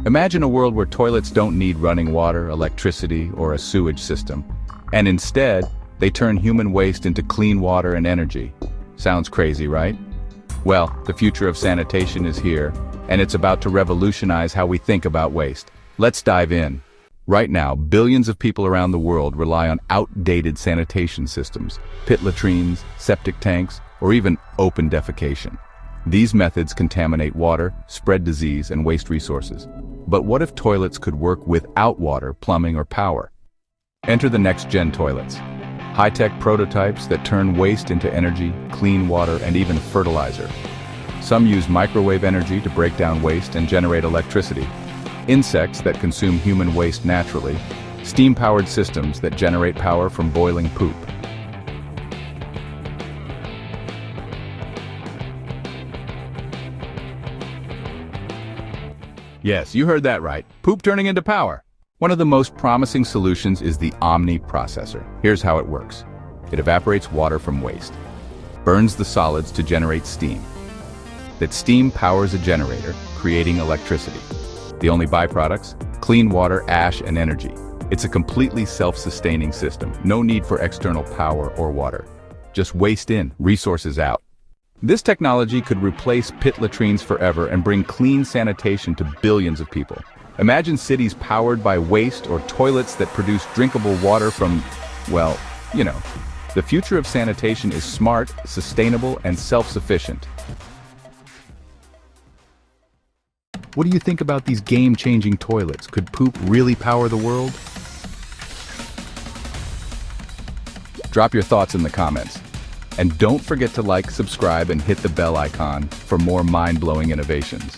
Imagine a world where toilets don't need running water, electricity, or a sewage system, and instead, they turn human waste into clean water and energy. Sounds crazy, right? Well, the future of sanitation is here, and it's about to revolutionize how we think about waste. Let's dive in. Right now, billions of people around the world rely on outdated sanitation systems, pit latrines, septic tanks, or even open defecation. These methods contaminate water, spread disease, and waste resources. But what if toilets could work without water, plumbing, or power? Enter the next-gen toilets. High-tech prototypes that turn waste into energy, clean water, and even fertilizer. Some use microwave energy to break down waste and generate electricity. Insects that consume human waste naturally. Steam-powered systems that generate power from boiling poop. Yes, you heard that right. Poop turning into power. One of the most promising solutions is the Omni processor. Here's how it works. It evaporates water from waste, burns the solids to generate steam. That steam powers a generator, creating electricity. The only byproducts? Clean water, ash, and energy. It's a completely self-sustaining system. No need for external power or water. Just waste in, resources out. This technology could replace pit latrines forever and bring clean sanitation to billions of people. Imagine cities powered by waste or toilets that produce drinkable water from, well, you know. The future of sanitation is smart, sustainable, and self-sufficient. What do you think about these game-changing toilets? Could poop really power the world? Drop your thoughts in the comments. And don't forget to like, subscribe, and hit the bell icon for more mind-blowing innovations.